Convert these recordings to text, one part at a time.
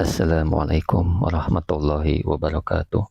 Assalamualaikum warahmatullahi wabarakatuh.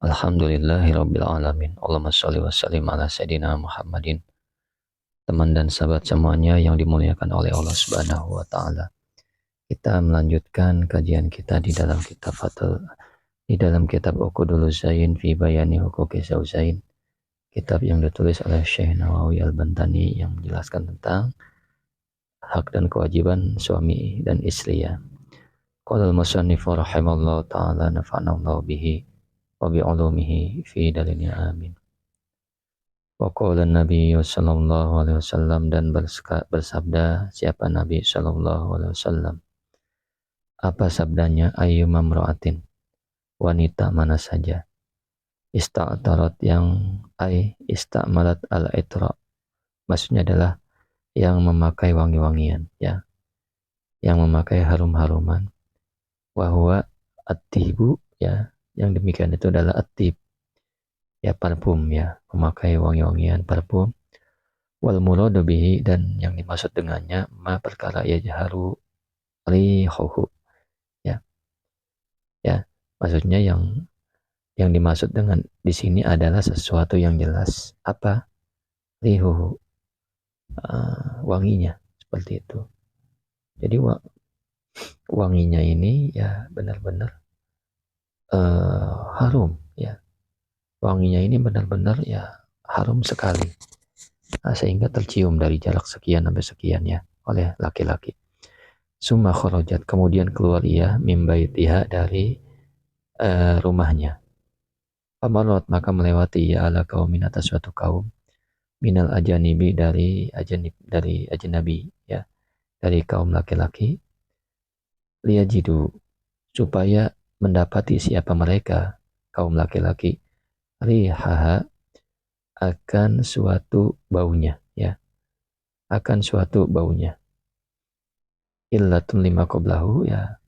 Alhamdulillahirabbil alamin. Allahumma shalli wa sallim ala sayidina Muhammadin. Teman dan sahabat semuanya yang dimuliakan oleh Allah Subhanahu wa taala. Kita melanjutkan kajian kita di dalam kitab Uqudul Zain fi Bayani Huquqi Zaujain. Kitab yang ditulis oleh Syekh Nawawi Al-Bantani yang menjelaskan tentang hak dan kewajiban suami dan istri ya. Qala al-musannifu rahimallahu ta'ala nafa'anallahu bihi wa bi'ulumihi fi dalilnya amin. Wa qala Nabi sallallahu alaihi wasallam dan bersabda siapa Nabi sallallahu alaihi wasallam. Apa sabdanya? Ayyuma imra'atin, wanita mana saja, ista'tarat yang ista'malat al-itra, maksudnya adalah yang memakai wangi-wangian ya, yang memakai harum-haruman. Wahwa at-tibu ya, yang demikian itu adalah at-tib ya, parfum ya, memakai wangi-wangian parfum. Wal muradu bihi, dan yang dimaksud dengannya ma perkara yajharu rihuhu ya. Ya, maksudnya yang dimaksud dengan di sini adalah sesuatu yang jelas. Apa? Rihuhu, wanginya seperti itu. Jadi wanginya ini ya benar-benar harum ya. Wanginya ini benar-benar ya harum sekali, sehingga tercium dari jarak sekian sampai sekian ya oleh laki-laki. Summa kharajat, kemudian keluar ia min baitiha, dari rumahnya. Pamarot, maka melewati ia ala qaumin, atas suatu kaum, minal ajanibi, dari ajnabi ya, dari kaum laki-laki. Liyajidu, supaya mendapati siapa mereka kaum laki-laki, rihaha, akan suatu baunya ya, akan suatu baunya. Illatun lima qablahu ya,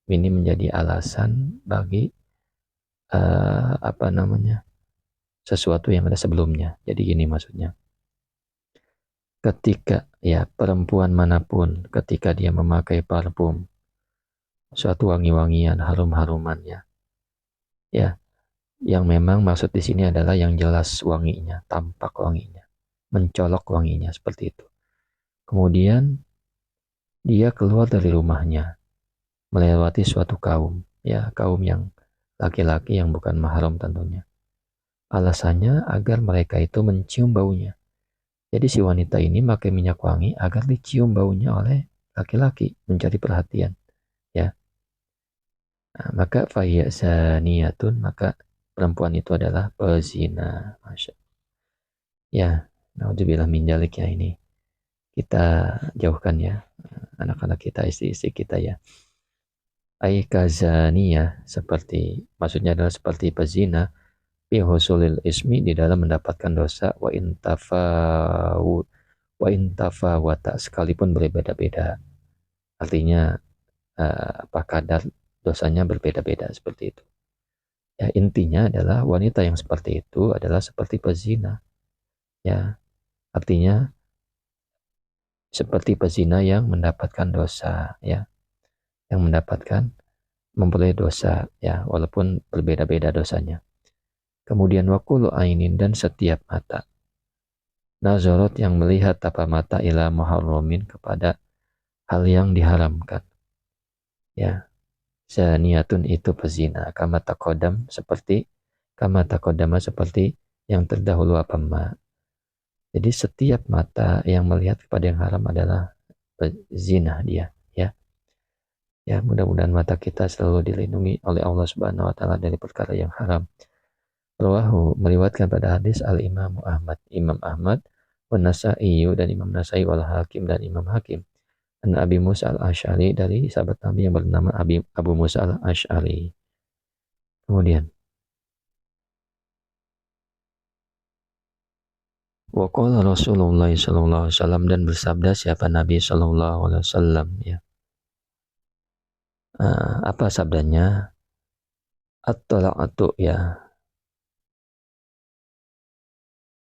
ini menjadi alasan bagi sesuatu yang ada sebelumnya. Jadi gini maksudnya, ketika ya perempuan manapun ketika dia memakai parfum, suatu wangi-wangian, harum-haruman ya, yang memang maksud di sini adalah yang jelas wanginya, tampak wanginya, mencolok wanginya seperti itu. Kemudian dia keluar dari rumahnya, melewati suatu kaum ya, kaum yang laki-laki yang bukan mahram tentunya. Alasannya agar mereka itu mencium baunya. Jadi si wanita ini pakai minyak wangi agar dicium baunya oleh laki-laki, mencari perhatian ya. Nah, maka fahiya zaniyatun, maka perempuan itu adalah pezina. Masya. Ya, naudzubillah min dzalik ya, ini kita jauhkan ya anak-anak kita, istri-istri kita ya. Ai kazaniyah, seperti maksudnya adalah seperti pezina, fi husulil ismi, di dalam mendapatkan dosa, wa intafawata, sekalipun berbeda-beda. Artinya apa kadar dosanya berbeda-beda seperti itu. Ya, intinya adalah wanita yang seperti itu adalah seperti pezina. Ya, artinya seperti pezina yang mendapatkan dosa ya, yang memperoleh dosa ya, walaupun berbeda-beda dosanya. Kemudian wakulu ainin, dan setiap mata, nazarot, yang melihat apa mata, ila muharramin, kepada hal yang diharamkan ya. Zaniyatun, itu pezina, kama taqaddama, seperti yang terdahulu apa ma. Jadi setiap mata yang melihat kepada yang haram adalah zina dia ya. Ya, mudah-mudahan mata kita selalu dilindungi oleh Allah Subhanahu wa taala dari perkara yang haram. Rawahu, meriwayatkan pada hadis al-Imam Ahmad, Imam Ahmad, wa Nasa'i, dan Imam Nasa'i, wal Hakim, dan Imam Hakim. An Abi Musa al-Asy'ari, dari sahabat Nabi yang bernama Abu Musa al-Asy'ari. Kemudian wa qala Rasulullah sallallahu alaihi wasallam, dan bersabda siapa Nabi sallallahu alaihi wasallam ya. Apa sabdanya? At-tala'atu ya,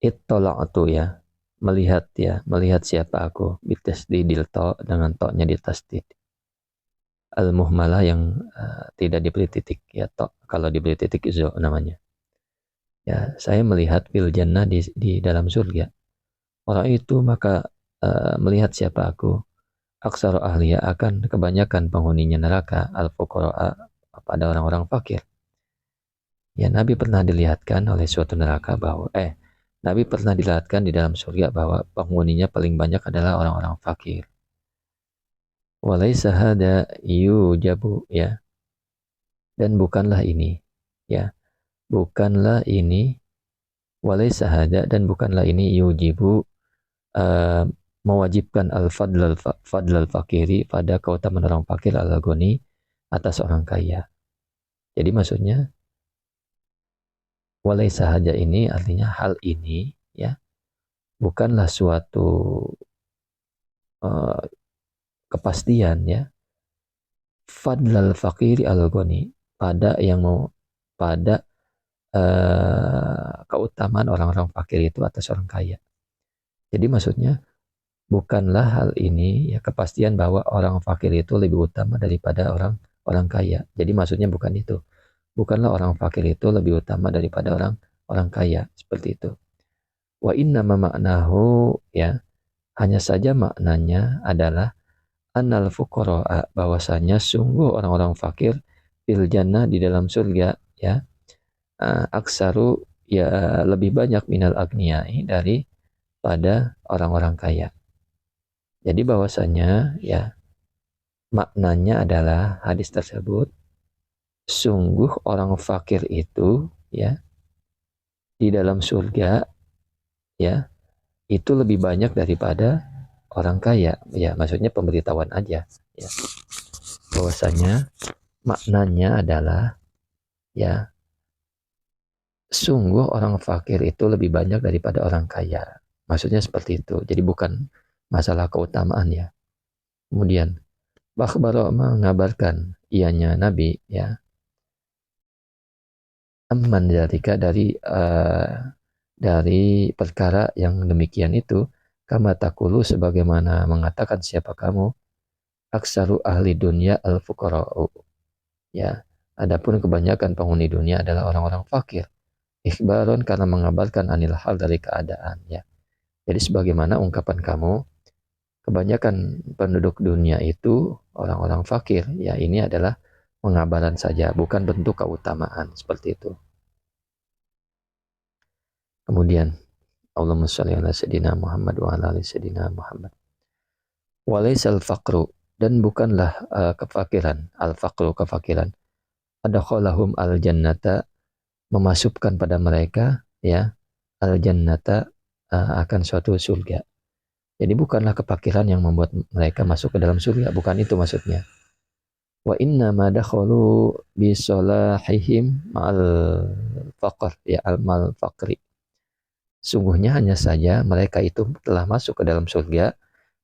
it-tala'atu ya, melihat ya, melihat siapa aku, bitasdidil to, dengan to-nya ditasdid. al-muhmalah yang tidak diberi titik ya, kalau diberi titik itu namanya. Ya, saya melihat fil jannah di dalam surga. Orang itu maka melihat siapa aku. Aksaru ahliya akan kebanyakan penghuninya neraka al-fuqara pada orang-orang fakir. Ya, Nabi pernah dilihatkan oleh suatu neraka bahwa Nabi pernah dilihatkan di dalam surga bahwa penghuninya paling banyak adalah orang-orang fakir. Walaisa hada yujabu ya. Dan bukanlah ini ya. Bukanlah ini walaisa hada dan bukanlah ini yujibu uh, mewajibkan al-fadlal fakiri pada keutamaan orang fakir al-ghani atas orang kaya. Jadi maksudnya walaisa hada ini artinya hal ini ya bukanlah suatu uh, kepastian ya fadlal fakiri al-ghani pada keutamaan orang-orang fakir itu atas orang kaya. Jadi maksudnya bukanlah hal ini ya kepastian bahwa orang fakir itu lebih utama daripada orang orang kaya. Jadi maksudnya bukan itu. Bukanlah orang fakir itu lebih utama daripada orang orang kaya seperti itu. Wa inna maknahu ya hanya saja maknanya adalah annal fuqara bahwasanya sungguh orang-orang fakir fil jannah di dalam surga ya aksaru ya lebih banyak minal agniyai dari pada orang-orang kaya. Jadi bahwasanya ya maknanya adalah hadis tersebut sungguh orang fakir itu ya di dalam surga ya itu lebih banyak daripada orang kaya. Ya maksudnya pemberitahuan aja ya. Bahwasanya maknanya adalah ya sungguh orang fakir itu lebih banyak daripada orang kaya. Maksudnya seperti itu. Jadi bukan masalah keutamaan ya. Kemudian Bakhbaro mengabarkan ianya Nabi ya aman dari perkara yang demikian itu kama takulu sebagaimana mengatakan siapa kamu aksaru ahli dunia al fuqara'u ya adapun kebanyakan penghuni dunia adalah orang-orang fakir ikhbaron karena mengabarkan anil hal dari keadaan ya jadi sebagaimana ungkapan kamu kebanyakan penduduk dunia itu orang-orang fakir ya ini adalah pengabaran saja bukan bentuk keutamaan seperti itu. Kemudian Allahumma sholli ala sayyidina Muhammad wa ala ali sayyidina Muhammad. Walaisal faqru dan bukanlah kefakiran, al-faqru kefakiran. Adakhalahum al-jannata memasukkan pada mereka ya al-jannata akan suatu surga. Jadi bukanlah kefakiran yang membuat mereka masuk ke dalam surga, bukan itu maksudnya. Wa inna ma dakhalu bi salahihim ma'al faqr ya al-mal faqri. Sungguhnya hanya saja mereka itu telah masuk ke dalam surga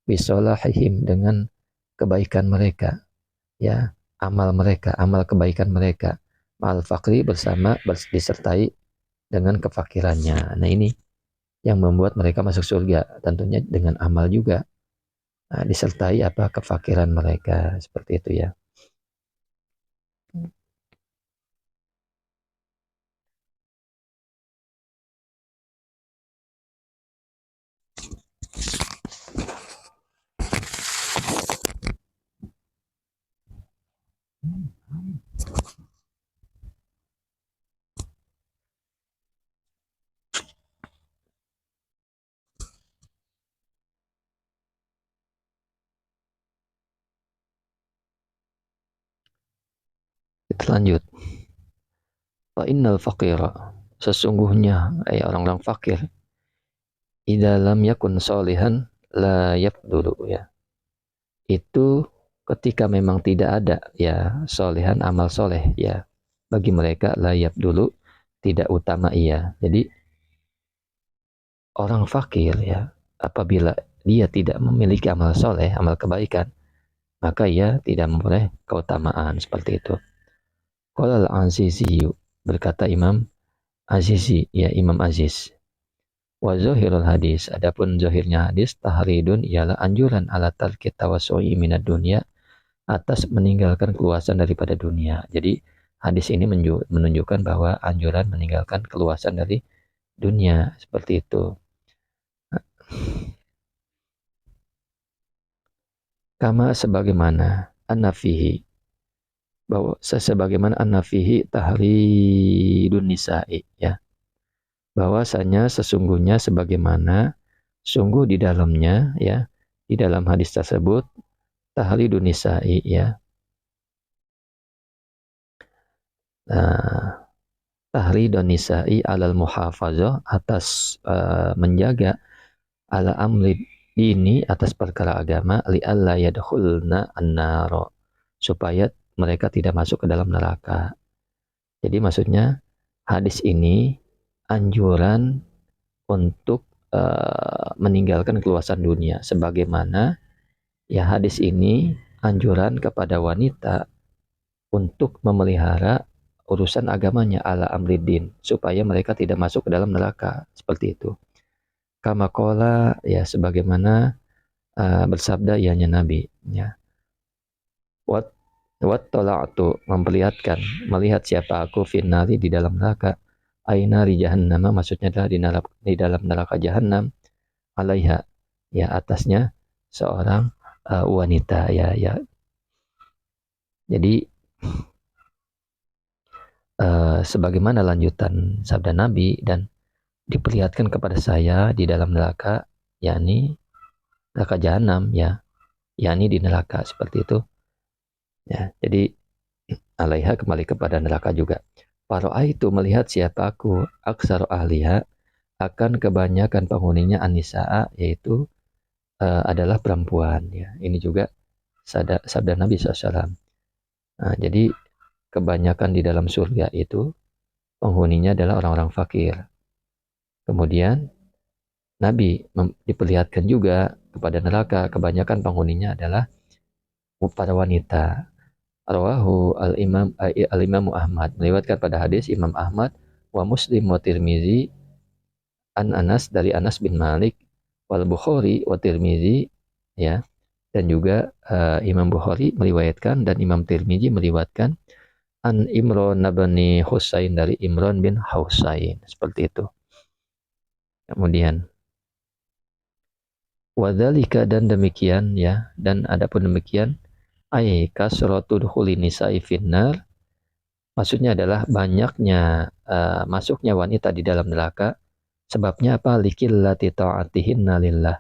bisolahihim dengan kebaikan mereka, ya amal mereka, amal kebaikan mereka, mal fakri disertai dengan kefakirannya. Nah ini yang membuat mereka masuk surga, tentunya dengan amal juga, disertai apa kefakiran mereka seperti itu ya. Kita lanjut. Fa innal faqira sesungguhnya orang-orang fakir idza lam yakun solihan la yafdulu ya. Itu ketika memang tidak ada ya solehan amal soleh ya bagi mereka layap dulu tidak utama iya. Jadi orang fakir ya apabila dia tidak memiliki amal soleh, amal kebaikan, maka ia tidak memperoleh keutamaan seperti itu. Qala al-Azizi berkata Imam Azizi ya Imam Aziz. Wa zahirul hadis adapun zahirnya hadis tahridun ialah anjuran ala tarki tawassu'i minad dunya atas meninggalkan keluasan daripada dunia. Jadi hadis ini menunjukkan bahwa anjuran meninggalkan keluasan dari dunia seperti itu. Kama sebagaimana an-nafihi, bahwa sebagaimana an-nafihi tahridun nisa'i, ya. Bahwasanya sesungguhnya sebagaimana sungguh di dalamnya, ya, di dalam hadis tersebut tahridun nisa'i, ya. Nah, tahridun nisa'i alal muhafazah, atas menjaga ala amri ini, atas perkara agama, li alla yadkhulna an-nar, supaya mereka tidak masuk ke dalam neraka. Jadi maksudnya hadis ini anjuran untuk meninggalkan keluasan dunia, sebagaimana ya hadis ini anjuran kepada wanita untuk memelihara urusan agamanya ala amriddin, supaya mereka tidak masuk ke dalam neraka, seperti itu. Kama qala, ya, sebagaimana bersabda ianya Nabi, ya. Wat tala'tu, memperlihatkan, melihat siapa aku finnari, di dalam neraka, aina ri jahannam, maksudnya adalah di dalam neraka jahanam, alaiha, ya, atasnya seorang wanita, ya, ya. Jadi sebagaimana lanjutan sabda Nabi, dan diperlihatkan kepada saya di dalam neraka, yakni neraka jahanam, ya, yakni di neraka, seperti itu, ya. Jadi alaiha kembali kepada neraka juga. Itu melihat siapa aku, aksar ahliha, akan kebanyakan penghuninya anisaa, yaitu adalah perempuan, ya. Ini juga sabda Nabi SAW. Nah, jadi kebanyakan di dalam surga itu penghuninya adalah orang-orang fakir. Kemudian Nabi diperlihatkan juga kepada neraka, kebanyakan penghuninya adalah para wanita. Rawahu al-Imam Ahmad, melewatkan pada hadis Imam Ahmad, wa Muslim wa Tirmizi an Anas, dari Anas bin Malik, wal Bukhari wa Tirmizi, ya, dan juga Imam Bukhari meriwayatkan dan Imam Tirmizi meriwayatkan an Imran bin Husain, dari Imran bin Husain, seperti itu. Kemudian wadzalika, dan demikian, ya, dan adapun demikian, ay kasratu dukhuli nisa'i finnar, maksudnya adalah banyaknya masuknya wanita di dalam neraka. Sebabnya apa? Likillati ta'atihinna lillah,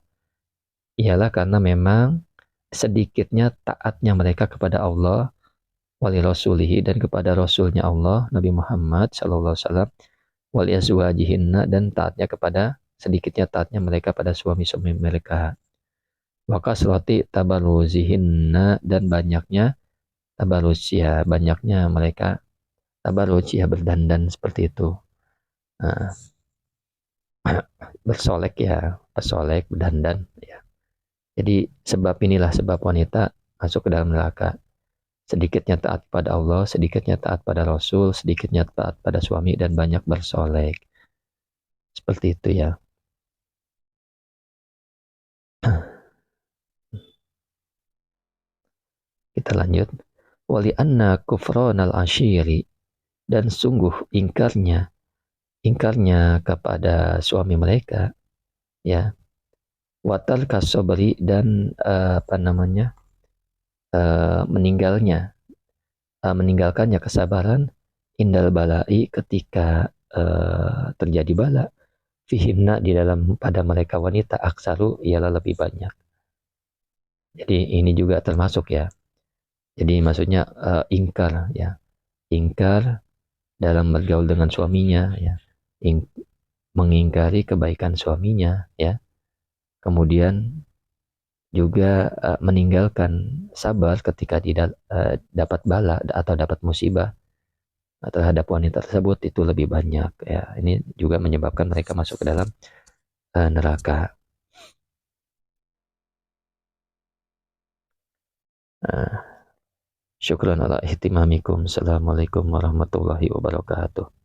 ialah karena memang sedikitnya taatnya mereka kepada Allah, wali rasulihi, dan kepada rasulnya Allah Nabi Muhammad sallallahu alaihi wasallam, wali azwajihinna, dan sedikitnya taatnya mereka pada suami-suami mereka. Wa kasrati tabarruzihinna, dan banyaknya tabarruzia, banyaknya mereka tabarruzia, berdandan, seperti itu. Nah, bersolek, ya, bersolek, berdandan, ya. Jadi sebab inilah sebab wanita masuk ke dalam neraka. Sedikitnya taat pada Allah, sedikitnya taat pada Rasul, sedikitnya taat pada suami, dan banyak bersolek. Seperti itu, ya. Kita lanjut. Wali anna kufranal ashiri, dan sungguh ingkarnya kepada suami mereka, ya, watal kasobri, dan meninggalkannya kesabaran, indal balai, ketika terjadi bala, fihimna, di dalam pada mereka wanita, aksaru, ialah lebih banyak. Jadi ini juga termasuk, ya. Jadi maksudnya ingkar, ya, ingkar dalam bergaul dengan suaminya, ya, mengingkari kebaikan suaminya, ya. Kemudian juga meninggalkan sabar ketika tidak dapat bala atau dapat musibah terhadap wanita tersebut, itu lebih banyak, ya. Ini juga menyebabkan mereka masuk ke dalam neraka. Syukran ala ihtimamikum. Assalamualaikum warahmatullahi wabarakatuh.